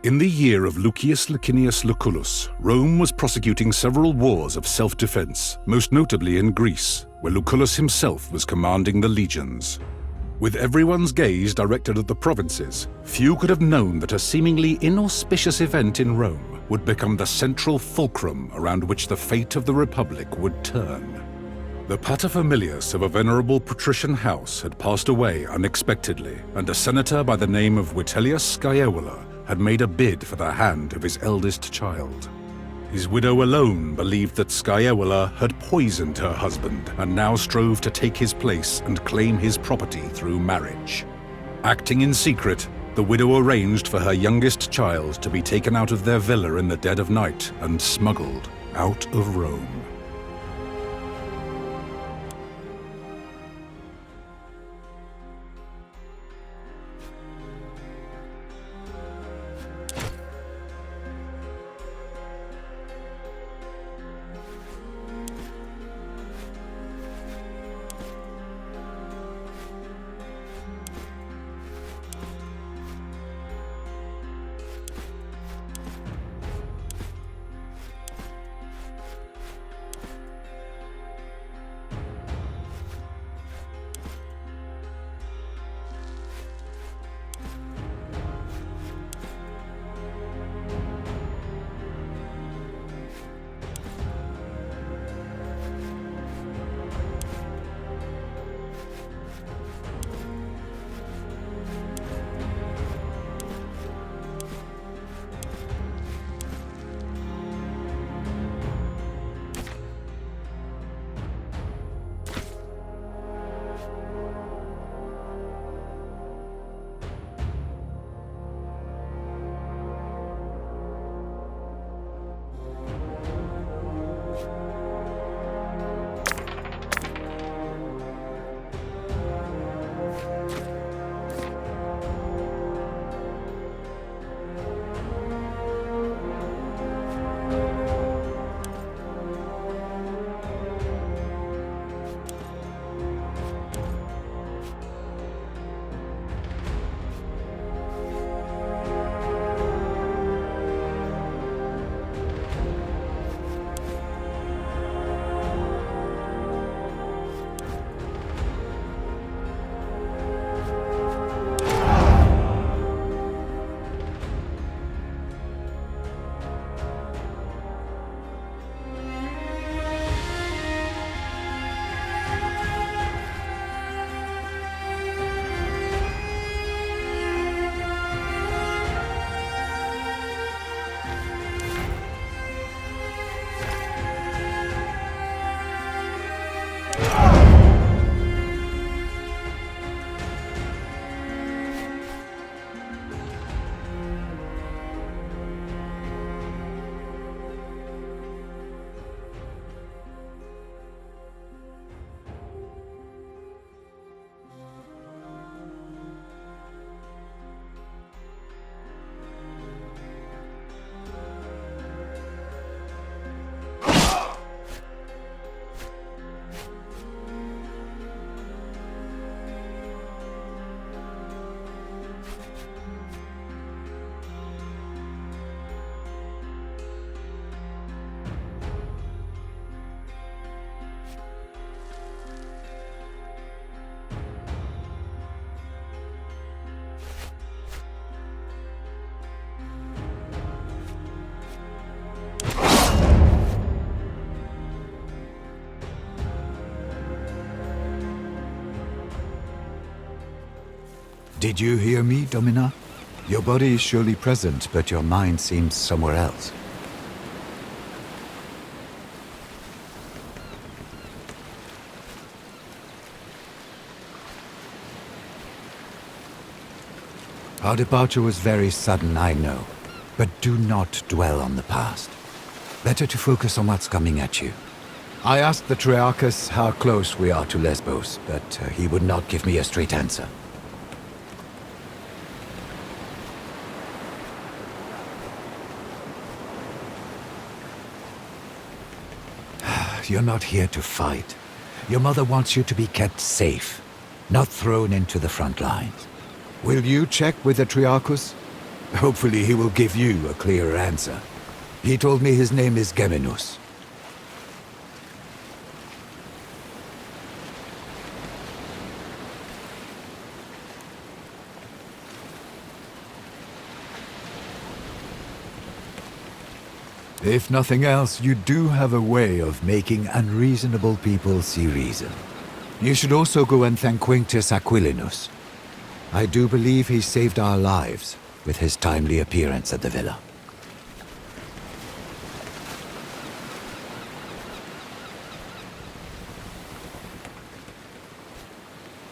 In the year of Lucius Licinius Lucullus, Rome was prosecuting several wars of self-defense, most notably in Greece, where Lucullus himself was commanding the legions. With everyone's gaze directed at the provinces, few could have known that a seemingly inauspicious event in Rome would become the central fulcrum around which the fate of the Republic would turn. The paterfamilias of a venerable patrician house had passed away unexpectedly, and a senator by the name of Vitellius Scaevola had made a bid for the hand of his eldest child. His widow alone believed that Scaevola had poisoned her husband and now strove to take his place and claim his property through marriage. Acting in secret, the widow arranged for her youngest child to be taken out of their villa in the dead of night and smuggled out of Rome. Did you hear me, Domina? Your body is surely present, but your mind seems somewhere else. Our departure was very sudden, I know, but do not dwell on the past. Better to focus on what's coming at you. I asked the Triarchus how close we are to Lesbos, but he would not give me a straight answer. You're not here to fight. Your mother wants you to be kept safe, not thrown into the front lines. Will you check with the Triarchus? Hopefully he will give you a clearer answer. He told me his name is Geminus. If nothing else, you do have a way of making unreasonable people see reason. You should also go and thank Quintus Aquilinus. I do believe he saved our lives with his timely appearance at the villa.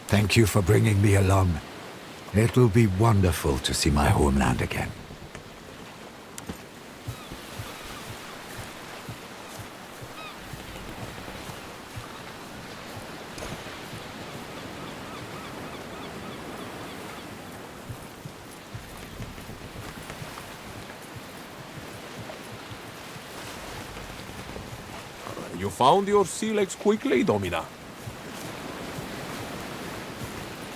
Thank you for bringing me along. It will be wonderful to see my homeland again. You found your sea legs quickly, Domina.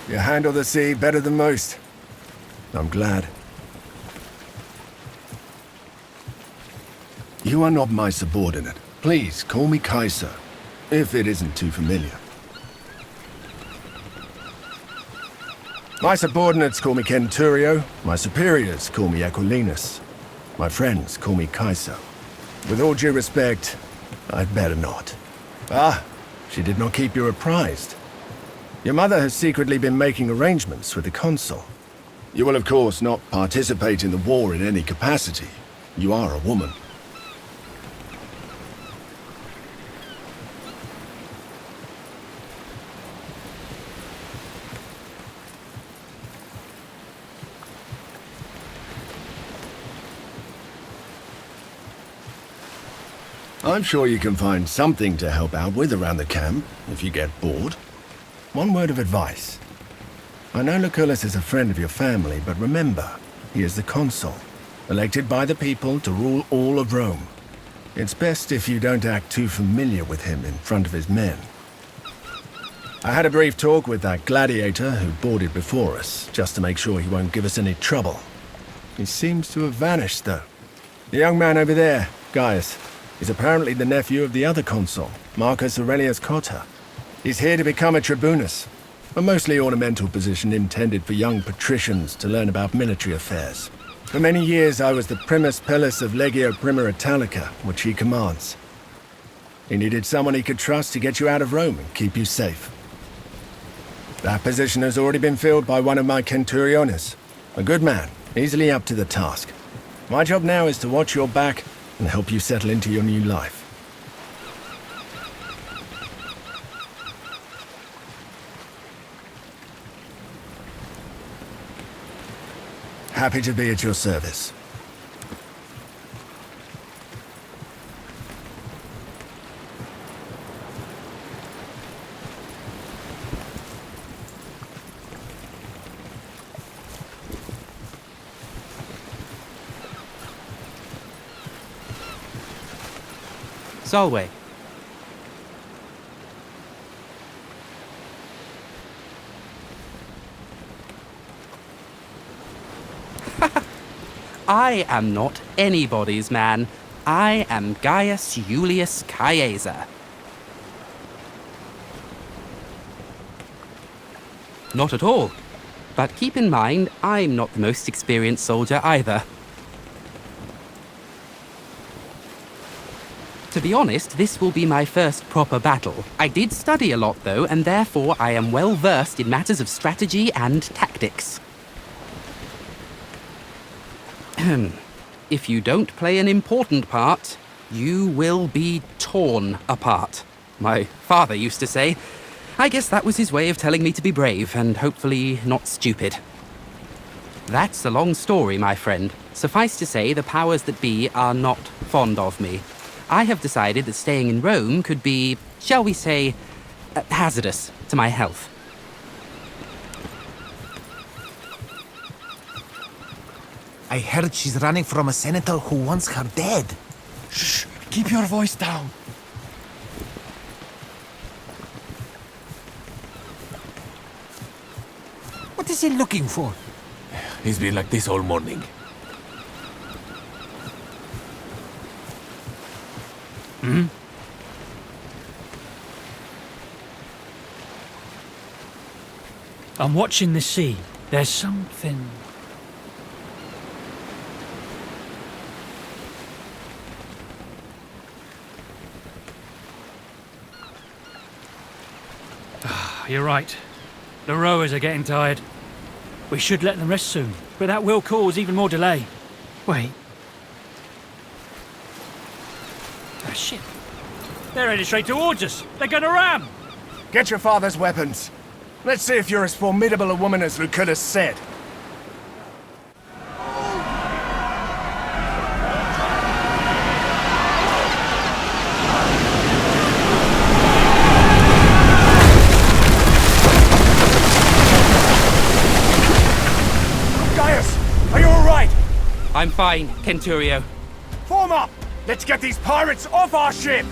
You handle the sea better than most. I'm glad. You are not my subordinate. Please, call me Kaiser, if it isn't too familiar. My subordinates call me Centurio, my superiors call me Aquilinus, my friends call me Kaiser. With all due respect, I'd better not. Ah, she did not keep you apprised. Your mother has secretly been making arrangements with the consul. You will of course not participate in the war in any capacity. You are a woman. I'm sure you can find something to help out with around the camp, if you get bored. One word of advice. I know Lucullus is a friend of your family, but remember, he is the consul, elected by the people to rule all of Rome. It's best if you don't act too familiar with him in front of his men. I had a brief talk with that gladiator who boarded before us, just to make sure he won't give us any trouble. He seems to have vanished, though. The young man over there, Gaius, is apparently the nephew of the other consul, Marcus Aurelius Cotta. He's here to become a tribunus, a mostly ornamental position intended for young patricians to learn about military affairs. For many years I was the primus pellus of Legio Prima Italica, which he commands. He needed someone he could trust to get you out of Rome and keep you safe. That position has already been filled by one of my centuriones, a good man, easily up to the task. My job now is to watch your back and help you settle into your new life. Happy to be at your service. Solway. I am not anybody's man. I am Gaius Julius Caesar. Not at all. But keep in mind, I'm not the most experienced soldier either. To be honest, this will be my first proper battle. I did study a lot though, and therefore I am well versed in matters of strategy and tactics. If you don't play an important part, you will be torn apart. My father used to say. I guess that was his way of telling me to be brave and hopefully not stupid. That's a long story, my friend. Suffice to say, the powers that be are not fond of me. I have decided that staying in Rome could be, shall we say, hazardous to my health. I heard she's running from a senator who wants her dead. Shh! Keep your voice down. What is he looking for? He's been like this all morning. I'm watching the sea. There's something... You're right. The rowers are getting tired. We should let them rest soon, but that will cause even more delay. Wait. Ah, shit. They're headed straight towards us. They're gonna ram! Get your father's weapons. Let's see if you're as formidable a woman as Lucullus said. Are you alright? I'm fine, Centurio. Form up! Let's get these pirates off our ship!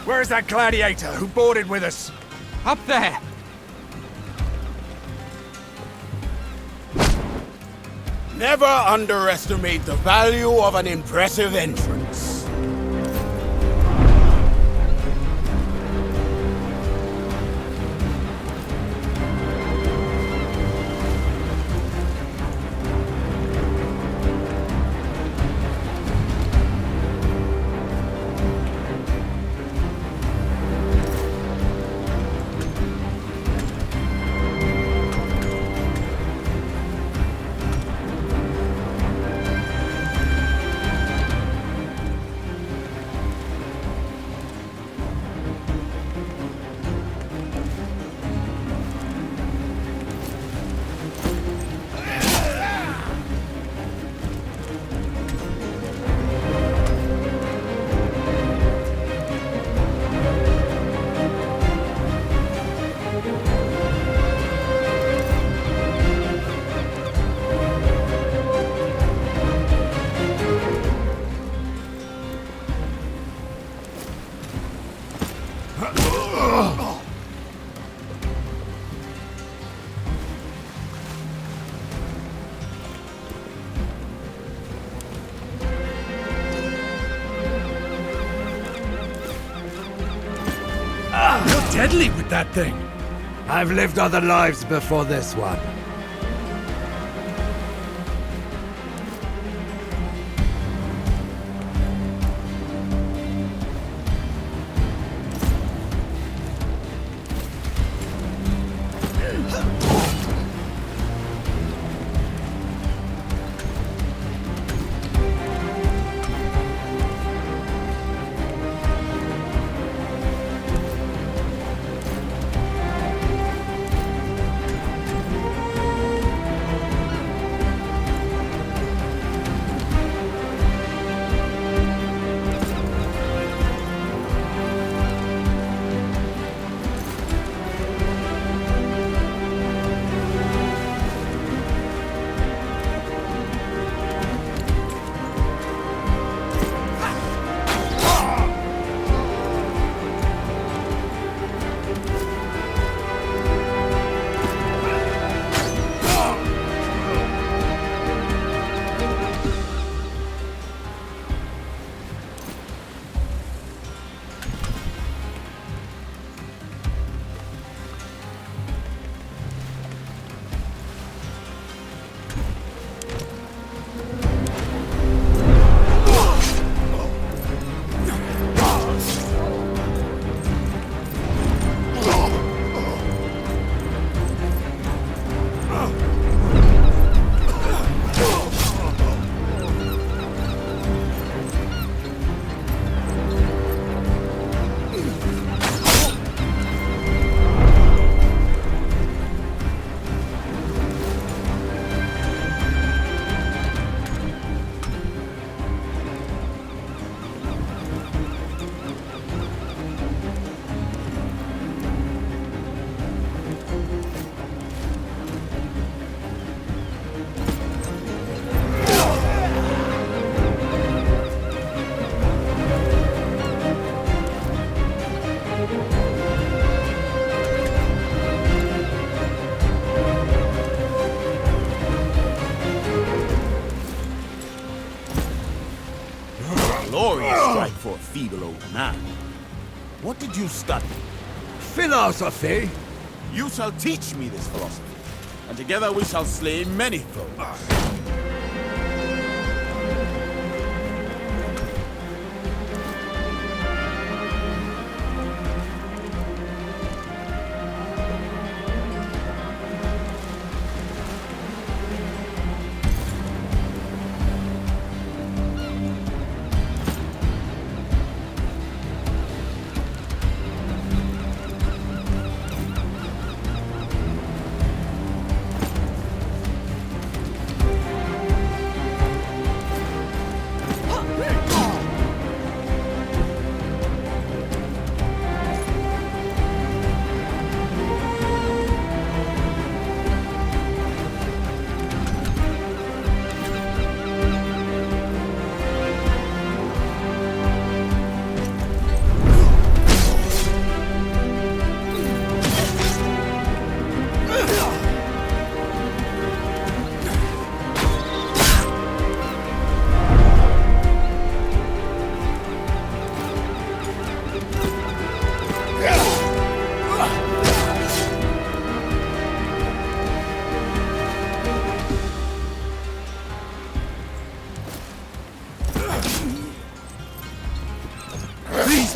Where's that gladiator who boarded with us? Up there! Never underestimate the value of an impressive entrance. You're deadly with that thing. I've lived other lives before this one. Glorious strike for a feeble old man. What did you study? Philosophy? You shall teach me this philosophy, and together we shall slay many foes.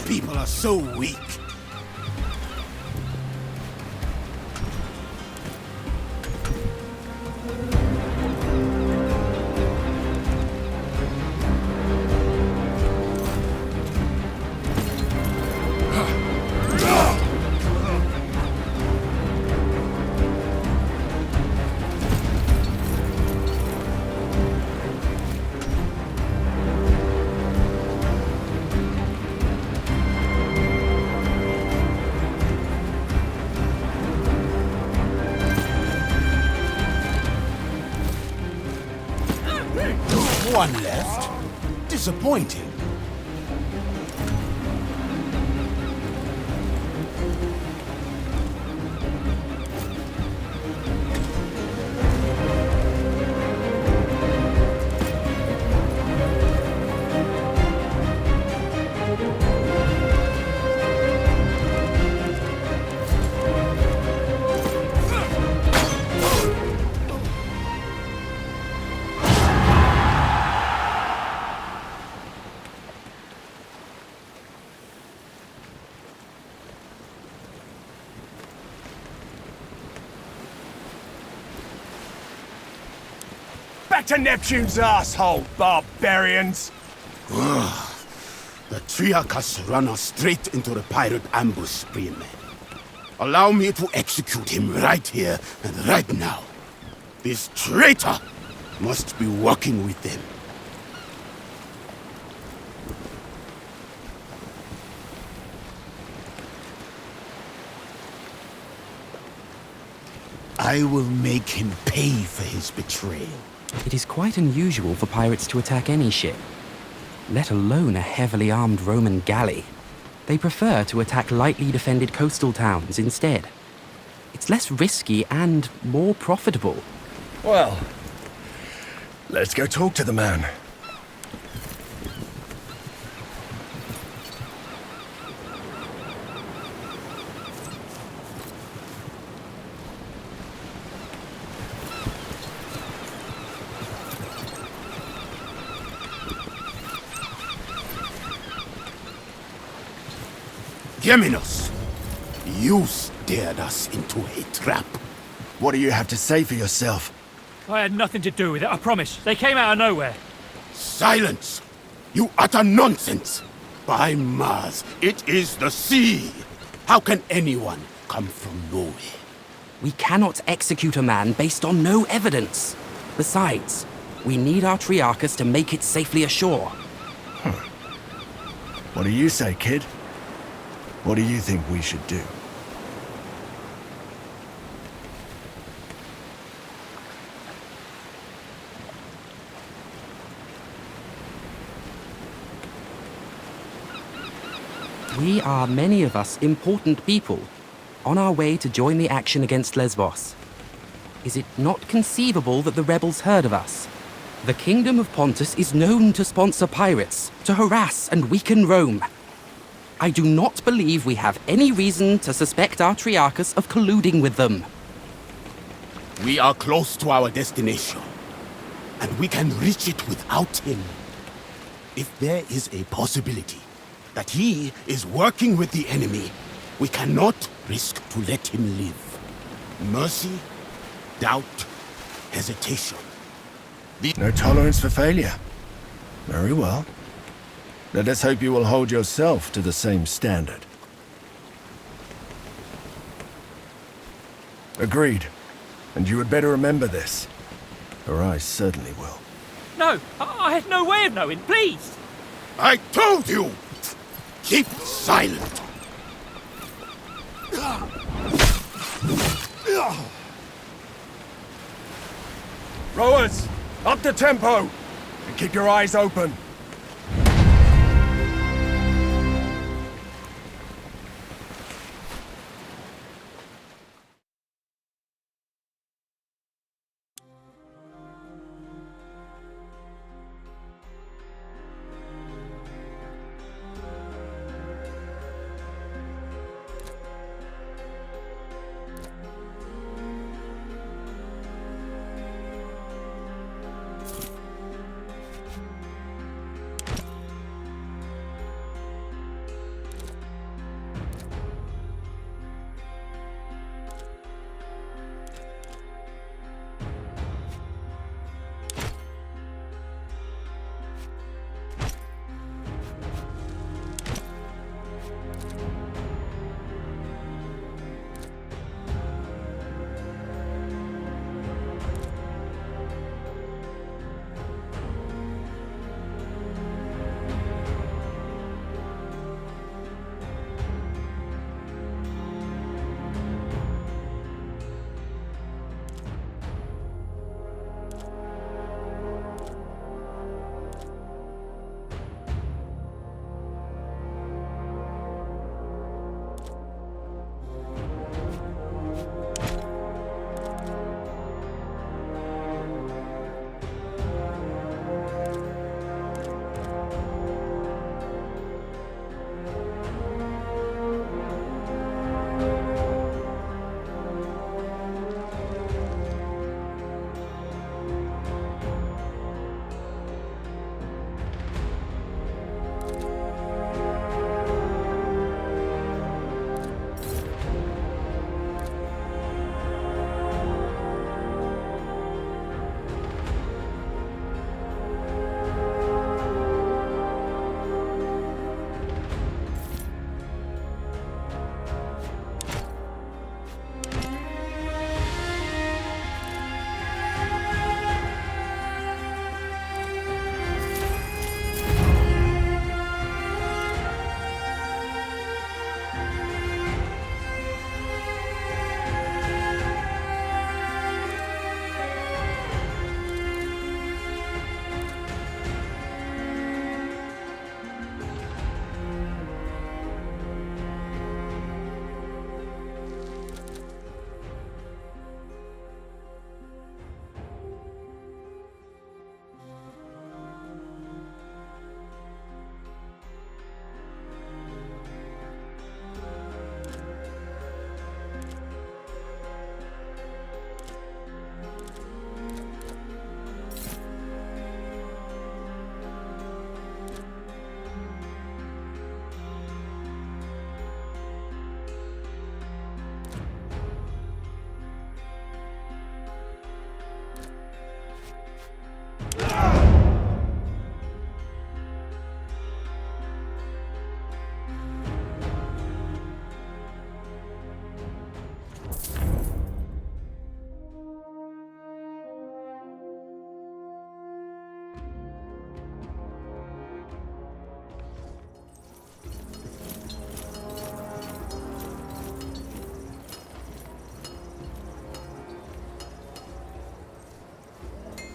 people are so weak. One left. Disappointing. Back to Neptune's asshole, barbarians! The Triarchus run us straight into the pirate ambush, spearman. Allow me to execute him right here and right now. This traitor must be working with them. I will make him pay for his betrayal. It is quite unusual for pirates to attack any ship, let alone a heavily armed Roman galley. They prefer to attack lightly defended coastal towns instead. It's less risky and more profitable. Well, let's go talk to the man. Geminos, you steered us into a trap. What do you have to say for yourself? I had nothing to do with it, I promise. They came out of nowhere. Silence! You utter nonsense! By Mars, it is the sea! How can anyone come from nowhere? We cannot execute a man based on no evidence. Besides, we need our Triarchus to make it safely ashore. What do you say, kid? What do you think we should do? We are, many of us, important people, on our way to join the action against Lesbos. Is it not conceivable that the rebels heard of us? The Kingdom of Pontus is known to sponsor pirates, to harass and weaken Rome. I do not believe we have any reason to suspect our Triarchus of colluding with them. We are close to our destination, and we can reach it without him. If there is a possibility that he is working with the enemy, we cannot risk to let him live. Mercy, doubt, hesitation. No tolerance for failure. Very well. Let us hope you will hold yourself to the same standard. Agreed. And you had better remember this. Or I certainly will. No, I had no way of knowing, please! I told you! Keep silent! Rowers, up the tempo! And keep your eyes open.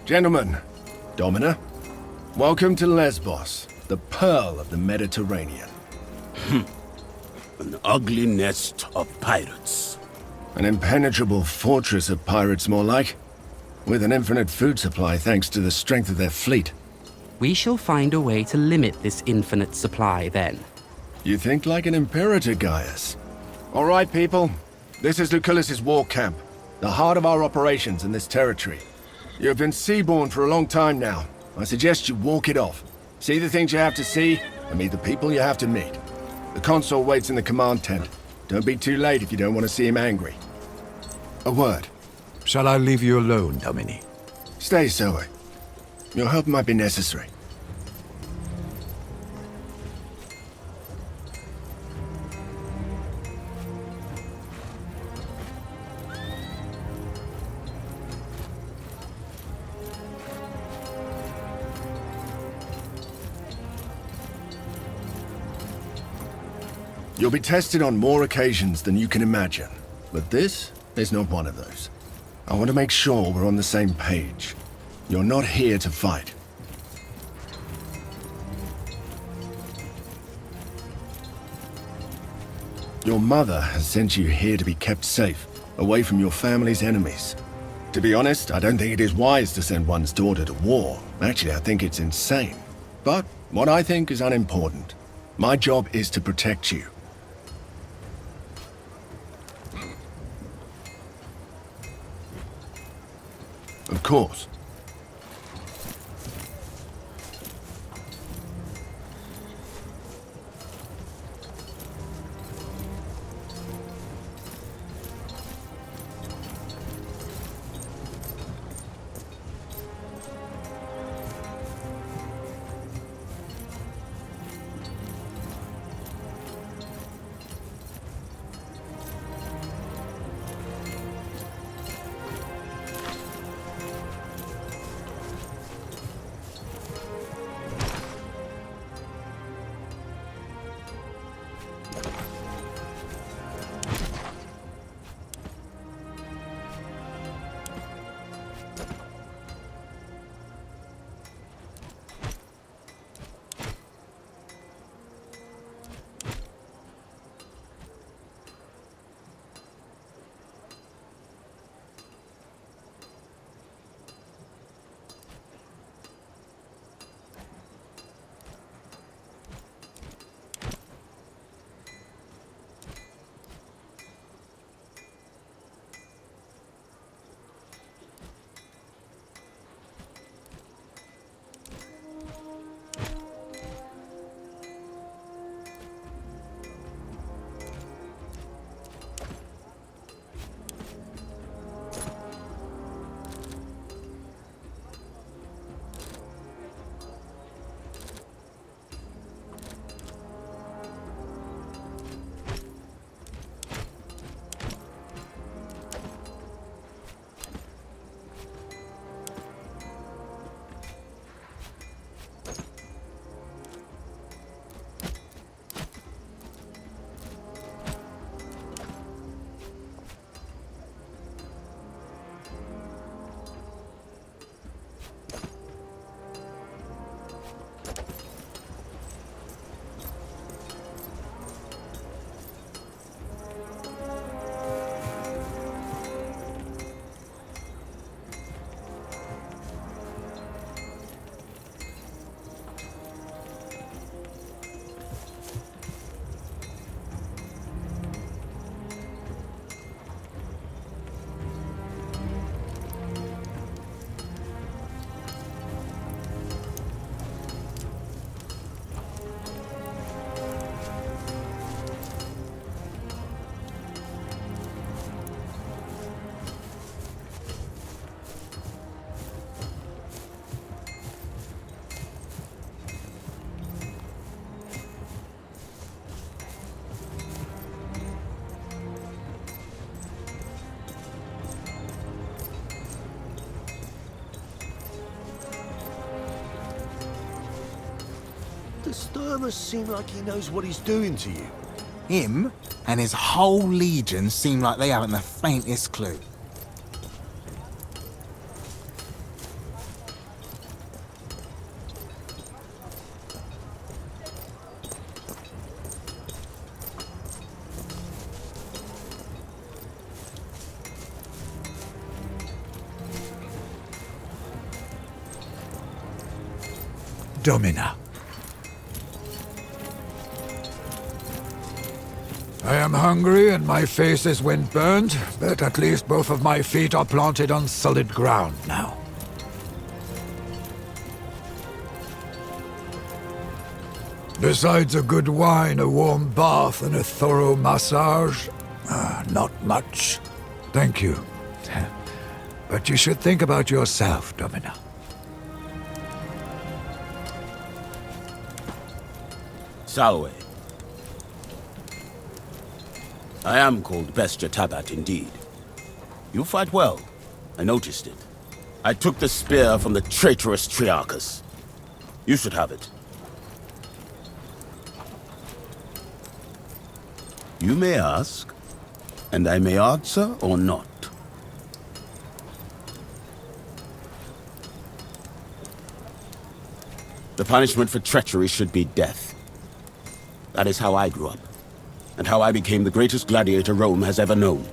Gentlemen, Domina, welcome to Lesbos, the pearl of the Mediterranean. An ugly nest of pirates. An impenetrable fortress of pirates, more like. With an infinite food supply thanks to the strength of their fleet. We shall find a way to limit this infinite supply, then. You think like an imperator, Gaius. All right, people. This is Lucullus's war camp, the heart of our operations in this territory. You have been seaborne for a long time now. I suggest you walk it off. See the things you have to see, and meet the people you have to meet. The consul waits in the command tent. Don't be too late if you don't want to see him angry. A word. Shall I leave you alone, Domini? Stay, Zoe. Your help might be necessary. You'll be tested on more occasions than you can imagine, but this is not one of those. I want to make sure we're on the same page. You're not here to fight. Your mother has sent you here to be kept safe, away from your family's enemies. To be honest, I don't think it is wise to send one's daughter to war. Actually, I think it's insane. But what I think is unimportant. My job is to protect you. Of course. Does Thermus seem like he knows what he's doing to you? Him and his whole legion seem like they haven't the faintest clue. Domina. I am hungry and my face is wind-burned, but at least both of my feet are planted on solid ground now. Besides a good wine, a warm bath, and a thorough massage, not much. Thank you. But you should think about yourself, Domina. Salwe. I am called Bestia Tabat indeed. You fight well. I noticed it. I took the spear from the traitorous Triarchus. You should have it. You may ask, and I may answer or not. The punishment for treachery should be death. That is how I grew up, and how I became the greatest gladiator Rome has ever known.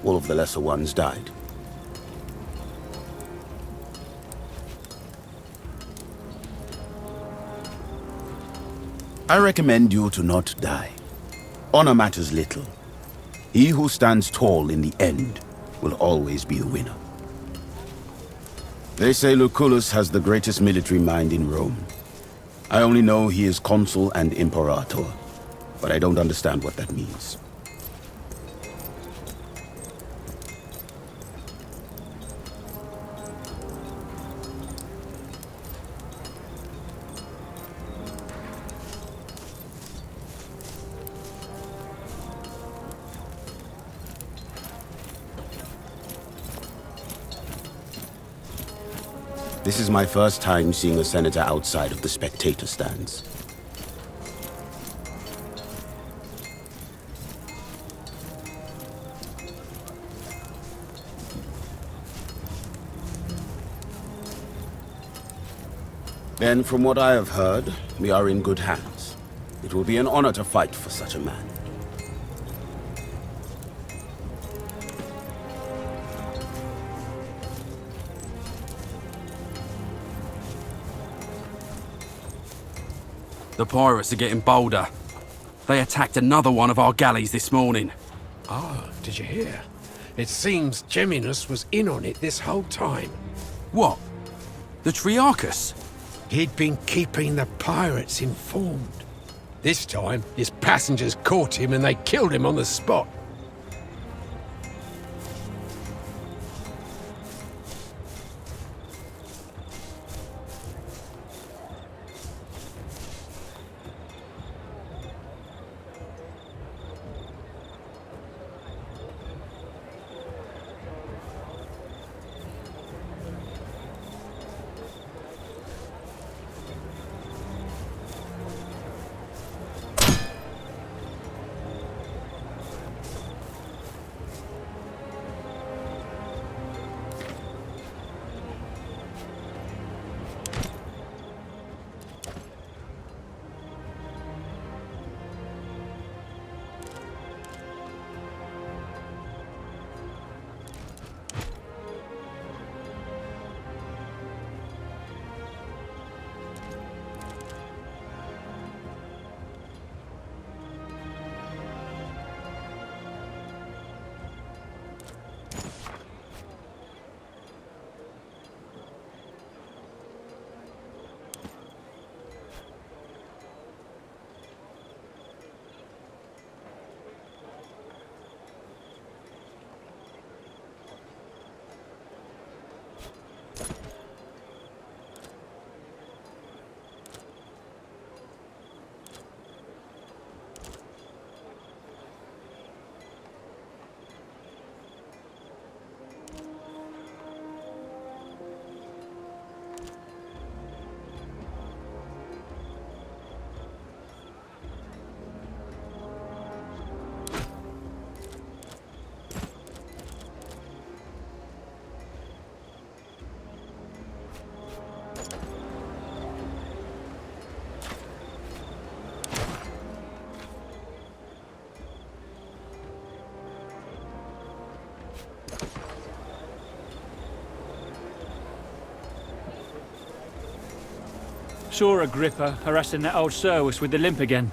All of the lesser ones died. I recommend you to not die. Honor matters little. He who stands tall in the end will always be the winner. They say Lucullus has the greatest military mind in Rome. I only know he is consul and imperator, but I don't understand what that means. This is my first time seeing a senator outside of the spectator stands. Then, from what I have heard, we are in good hands. It will be an honor to fight for such a man. The pirates are getting bolder. They attacked another one of our galleys this morning. Ah, did you hear? It seems Geminus was in on it this whole time. What? The Triarchus? He'd been keeping the pirates informed. This time, his passengers caught him and they killed him on the spot. Saw Agrippa harassing that old Servus with the limp again.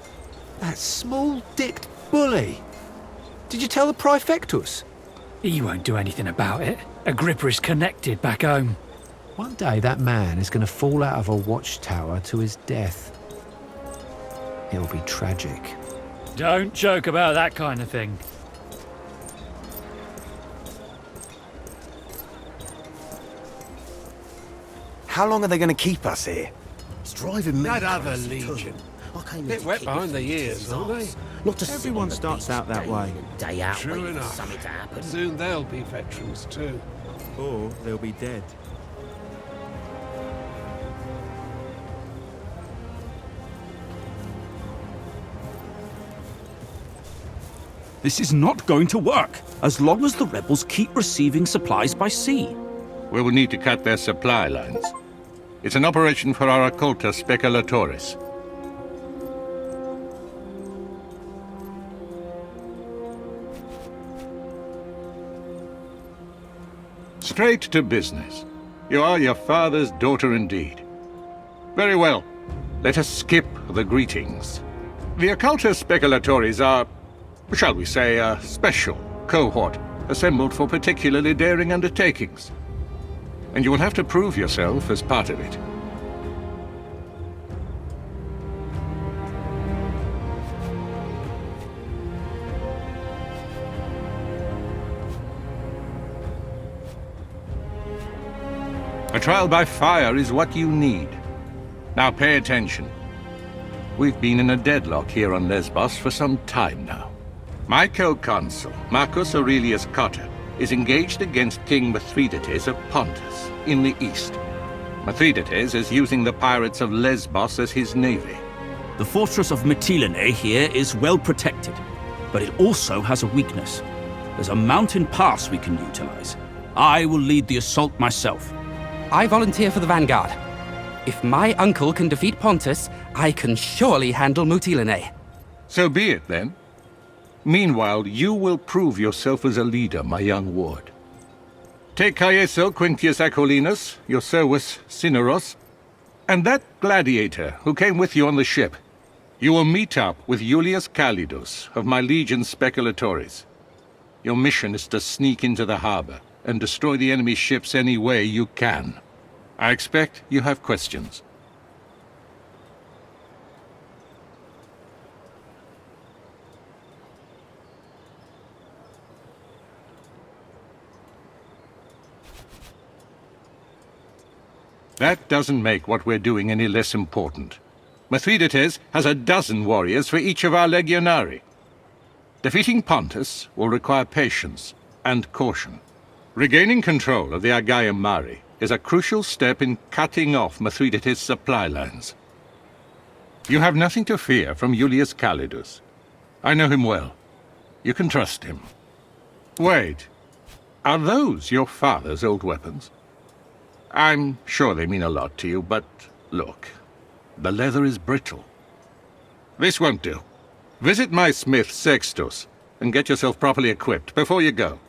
That small-dicked bully. Did you tell the Praefectus? He won't do anything about it. Agrippa is connected back home. One day that man is going to fall out of a watchtower to his death. It'll be tragic. Don't joke about that kind of thing. How long are they going to keep us here? It's driving me That other crazy too. legion. I came Bit here to wet kick behind the his ears, aren't they? Not to sit Everyone on the starts beach out that day way. in and day out True waiting enough. for something to happen. Soon they'll be veterans too. Or they'll be dead. This is not going to work, as long as the rebels keep receiving supplies by sea. We will need to cut their supply lines. It's an operation for our occulta speculatoris. Straight to business. You are your father's daughter indeed. Very well. Let us skip the greetings. The occulta speculatoris are, shall we say, a special cohort assembled for particularly daring undertakings. And you will have to prove yourself as part of it. A trial by fire is what you need. Now pay attention. We've been in a deadlock here on Lesbos for some time now. My co-consul, Marcus Aurelius Cotta, is engaged against King Mithridates of Pontus, in the east. Mithridates is using the pirates of Lesbos as his navy. The fortress of Mytilene here is well protected, but it also has a weakness. There's a mountain pass we can utilize. I will lead the assault myself. I volunteer for the vanguard. If my uncle can defeat Pontus, I can surely handle Mytilene. So be it, then. Meanwhile, you will prove yourself as a leader, my young ward. Take Caeso Quintius Acollinus, your Servus Cineros, and that gladiator who came with you on the ship. You will meet up with Iulius Calidus of my legion Speculatoris. Your mission is to sneak into the harbor and destroy the enemy ships any way you can. I expect you have questions. That doesn't make what we're doing any less important. Mithridates has a dozen warriors for each of our legionari. Defeating Pontus will require patience and caution. Regaining control of the Aegaeum Mare is a crucial step in cutting off Mithridates' supply lines. You have nothing to fear from Iulius Calidus. I know him well. You can trust him. Wait, are those your father's old weapons? I'm sure they mean a lot to you, but look, the leather is brittle. This won't do. Visit my smith, Sextus, and get yourself properly equipped before you go.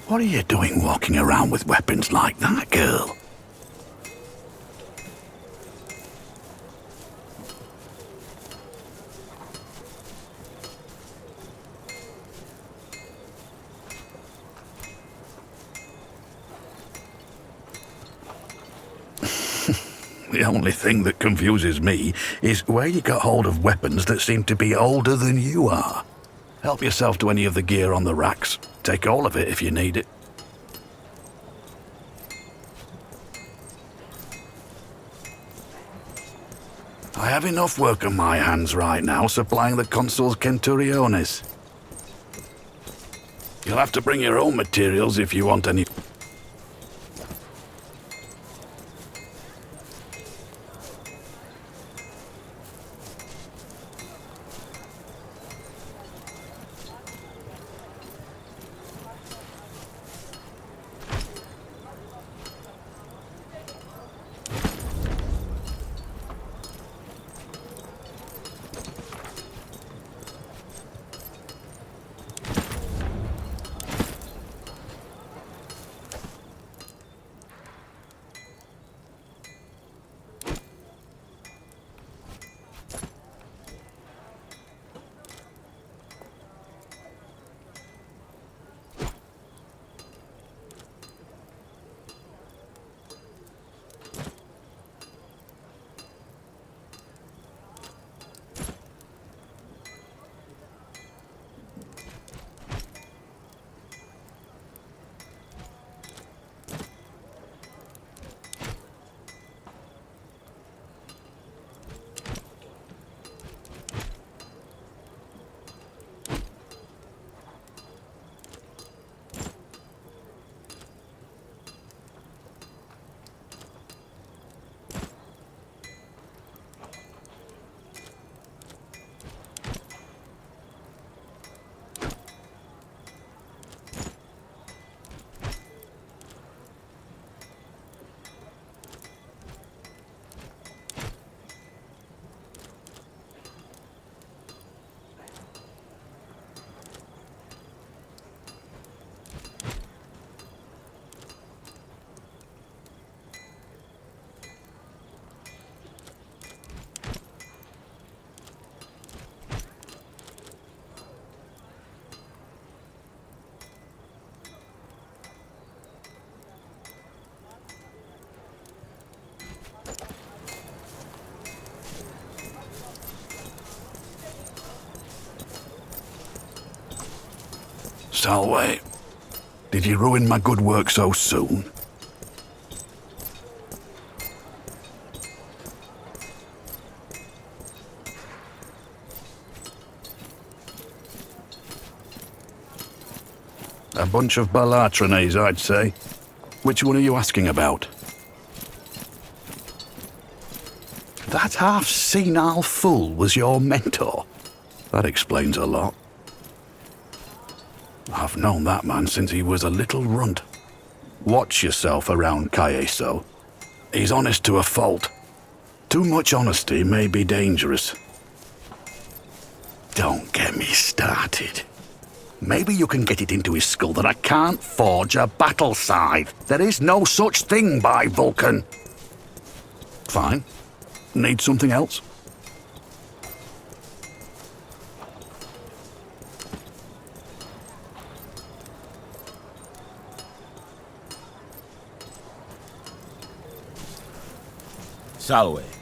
What are you doing walking around with weapons like that, girl? The only thing that confuses me is where you got hold of weapons that seem to be older than you are. Help yourself to any of the gear on the racks. Take all of it if you need it. I have enough work on my hands right now supplying the consul's centuriones. You'll have to bring your own materials if you want any. Salway. Did you ruin my good work so soon? A bunch of Balatronés, I'd say. Which one are you asking about? That half-senile fool was your mentor. That explains a lot. I've known that man since he was a little runt. Watch yourself around Caeso. He's honest to a fault. Too much honesty may be dangerous. Don't get me started. Maybe you can get it into his skull that I can't forge a battle scythe. There is no such thing by Vulcan. Fine. Need something else? Salway.